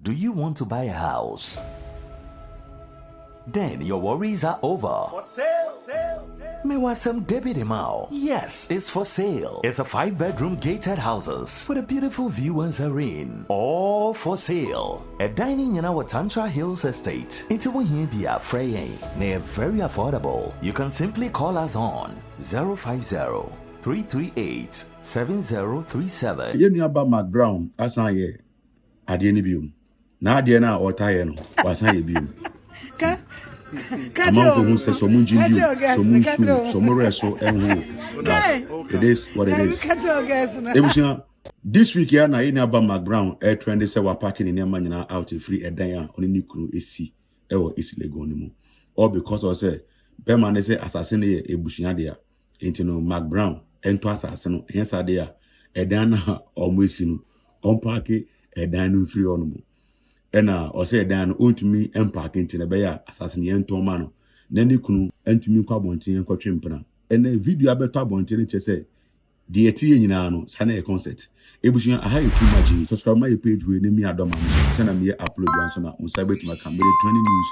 Do you want to buy a house? Then your worries are over. For sale, Mewasem Debbie Demao. Yes, it's for sale. It's a 5-bedroom gated houses with a beautiful view and serene. All for sale. A dining in our Tantra Hills estate. Into here be a fraying. They're very affordable. You can simply call us on 050-338-7037. You know about Mcbrown, as I hear. I didn't be now, dear now, or tired, was I be? Among whom says so much, so more so, and it is what it is. This week, I know about Mcbrown, air trend is our parking in your man out a free a day on a new crew AC, or is legonimo. Or because I say, Berman is assassinate a bushiadia, into no Mcbrown, and to assassin, hence idea, a dana or missing, on parking, a dining free honorable. Or say dan to me park into the bear assassin yen tomano. Nanny kunu and to me quabonti and quatrimpana. And a video about tabonti say, dear T in ano, Sana a concert. Ebushing I have too much. Subscribe my page with me at Doman. Send me upload on Cyber to my camera 20 news,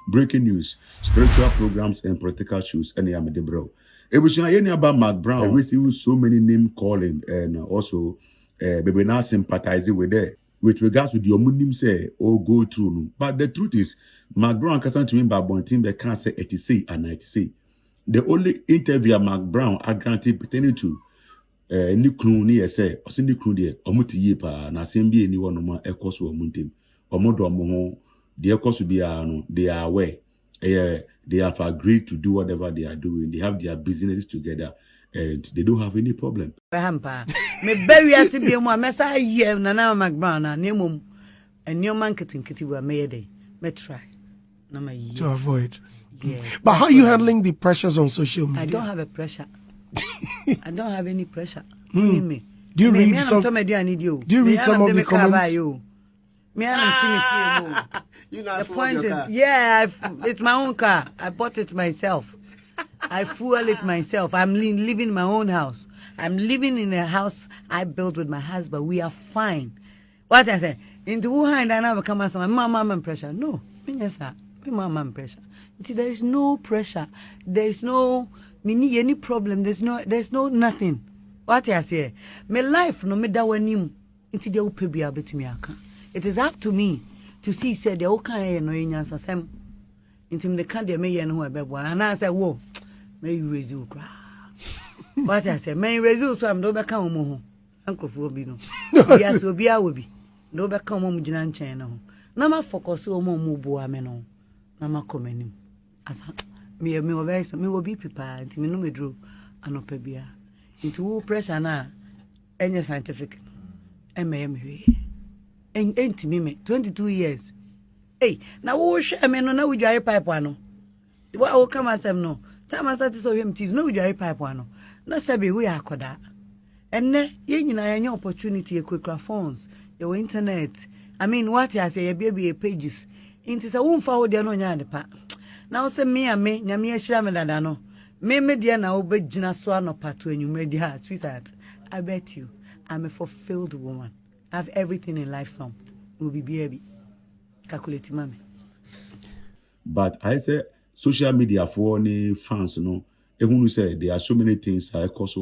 breaking news, spiritual programs and practical shoes, and I am the bro. Ebushing I about Mcbrown. I receive so many name calling and also baby now sympathizing with that. With regards to the omunim say or go through. But the truth is, Mcbrown can't to him by Bontin, they can't say 80 and 90. The only interview Mcbrown are granted pertaining to Nikunu near say, or Sindikunu de, or Muti Yipa, and Assembly anyone more echoes or Muntim, or Modo Moho, the echoes to be they are aware. They have agreed to do whatever they are doing. They have their businesses together. And they don't have any problem. Me bury as be mo mesa ye na Mcbrown na nemum enyo marketing kiti me day. Me try. Na my year. To avoid. Yes. But how are you handling the pressures on social media? I don't have a pressure. I don't have any pressure. Me. Do you read some? Do you read some of the comments? Me the point is, yeah, it's my own car. I bought it myself. I fuel it myself. I'm living in my own house. I'm living in a house I built with my husband. We are fine. What I say? Into Wuhan, I never come as my mama pressure. No, yes, sir. My mama pressure. There is no pressure. There is no any problem. There's no nothing. What I say? My life no me da wanim. Into the upebia bet me aka. It is up to me to see said the okay no inyansa sem. Into the candy me yen who abebo. And I say, whoa. May you resume cry. What I say, may resume so I'm no back home. Uncle Fobino. Yes, will be our be. No back home, Jinan Channel. Nama focus so more mubu ameno. Nama commenim. As me very me will be prepared. Me no me drew an opebia. Into pressure na any scientific. M.A.M. Ain't me 22 years. Hey, now who share me no with your pipe one. What will come as them no? Time I started so him teeth, no with your pipe one. No sabi we are koda. And ne, yen any opportunity a quick phones, your internet. I mean, what I say, a baby pages. It is a womb forward there no yard pa. Now say me and me, Yamia Shamadano. Me mediana obey Gina Swan part when you made her sweetheart. I bet you, I'm a fulfilled woman. I have everything in life, some will be baby. Calculate, mommy. But I say, social media for any fans, no, everyone say there are so many things I cause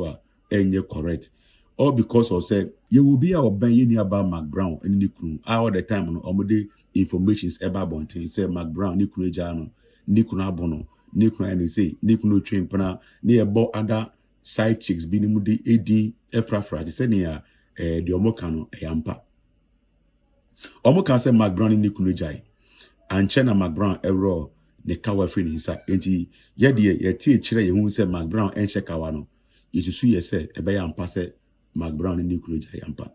and you're correct. All because of say you will be our buying about Mcbrown and Nikunu all the time on the information about Bontin. Say Mcbrown, Nikunu Jano, Nikunu Abono, Nikunu and say Nikunu train pana near about other side chicks being mudi AD Efrafra, the senior the Omokano Yampa. Omokan say Mcbrown and Nikunu Jai and Chena Mcbrown error. Ne kawa free nisa enti ye de ye tie kire ye hu se Mcbrown en chekawa no yetusu ye se ebe ya mpa se Mcbrown ni kuro ja ya mpa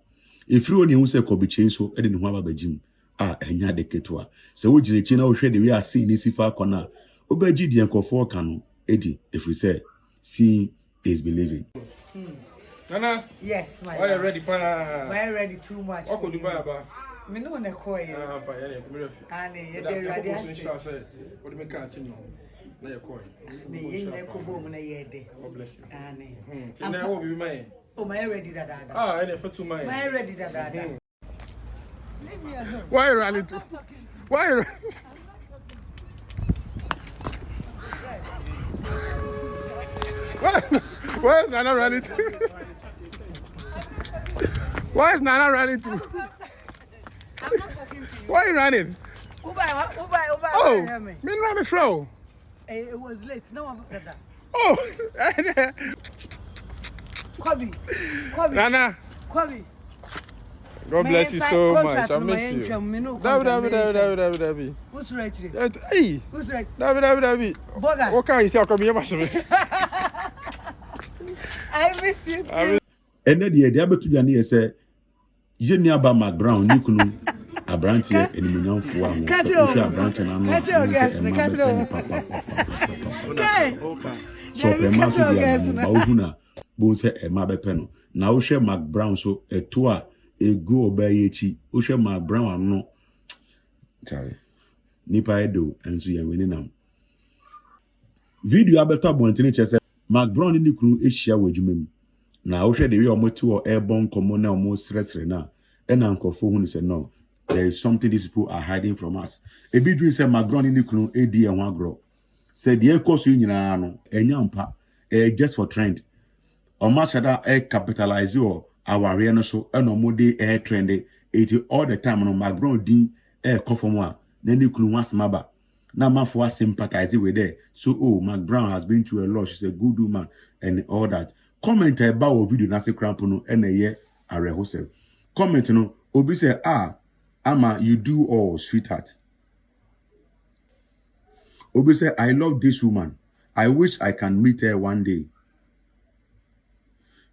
efiri oni hu se kobi chenso e de ne hu aba bagim a enya de ketua se wo gire chi na wo hwe de we ase ni sifa akona obaji de enkofo ka no edi efiri se see is believing. Nana, yes, my are you ready, pana? We're ready too much. What could you buy about? Me no na call you. And you dey ready. What do you continue? Na your coin. Me yin na ko bo mu na ye de. God bless you. And now what be mine? Oh, my ready da. Ah, and for 2 months. My ready da. Why are you running to? Why are you running? Why is Nana running to? Why is Nana running to? I'm not talking to you. Why are you running? Oh, me flow. It was late. No one said that. Oh, Kobe. Nana. Kobe. God bless you so much. I miss you. David. Who's right? Hey. Who's right? David. Boga. What can you say? Come here, Master. I miss you too. And then the abetu jani say you ni aba Mcbrown ni kunu abrante enimnyam fo ahu. Catch it over. Abrante na no. Catch it guys. Catch it over. Okay. So pe ma so dia ba ohuna bo se e ma be pe no. Na wo hwe Mcbrown so eto a egu obaye chi. Wo hwe Mcbrown ano. Chare. Nipa edo enso ye weni nam. Video abeto abontene chese Mcbrown ni kunu ehia wajumem. Na wo hwe de we omote wo airborne komo na omo sresre na ena nkofo hu ni say no there is something these people are hiding from us. Ebi do say Mcbrown ni kunu edi e ho agro. Say the course nyina no enya mpa just for trend. Oma shada capitalize or our no so ena omo dey trend it all the time no Mcbrown din conform a na ni kunu wasmaba. Na mafo sympathize with there. So Mcbrown has been through a lot. She's a good woman and all that. Comment about video na se crampo no ena ye arehosel. Comment no obi say ama you do all sweetheart. Obi say I love this woman. I wish I can meet her one day.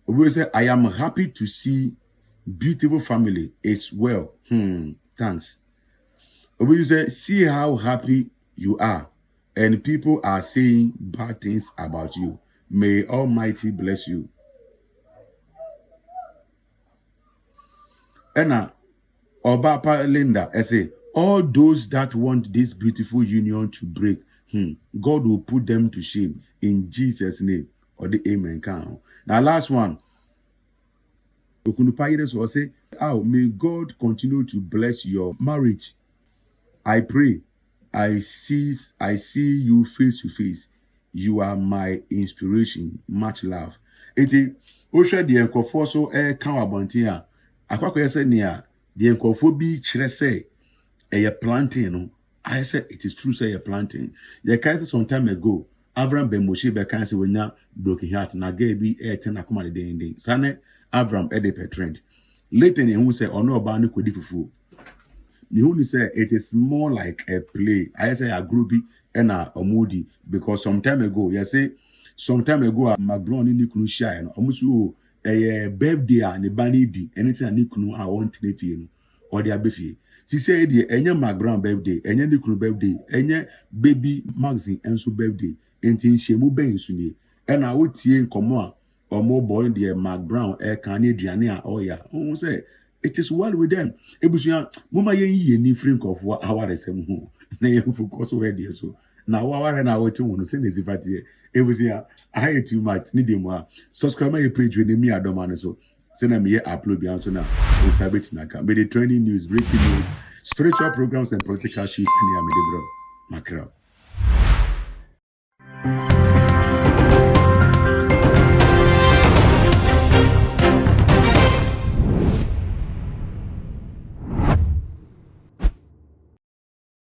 Obi say I am happy to see beautiful family. It's well. Thanks. Obi say see how happy you are and people are saying bad things about you. May Almighty bless you. Ena Obapa Linda, I say, all those that want this beautiful union to break, God will put them to shame in Jesus' name. Or the amen count. Now last one. Okunupayires will say, may God continue to bless your marriage. I pray. I see you face to face. You are my inspiration. Much love. Eti Osha the enkofo so kan abontin a akwakoye se nia the enkofo bi kire se planting no. I said it is true say planting. Ye kan say some time ago Avram Ben Moshe be kan say wonya broken heart na ga bi ten akoma de den. Sane Avram e de trend. Later who say ono oba no kodi fufu. Me who say it is more like a play. I say a groupie and a moody because some time ago, Mcbrown in Nikunu Shire and almost a birthday and a banny di anything Nikunu I want to feel or their beefy. She said, any Mcbrown birthday, any Nikunu birthday, any baby magazine and so birthday, and tin she mo ben suni. And I would see in Comoa or more boy the Mcbrown air Canadian or ya. Oh, say it is well with them. Ebusia, Muma ye ni frink of what our SM. Na yemfu koso wedi so na waware na wote wonu se nezifati ebusia I too much need them subscribe my page when me adoma so se na me upload bi anso na we sabet naka me the trending news breaking news spiritual programs and political issues in ya me de bro Mcbrown.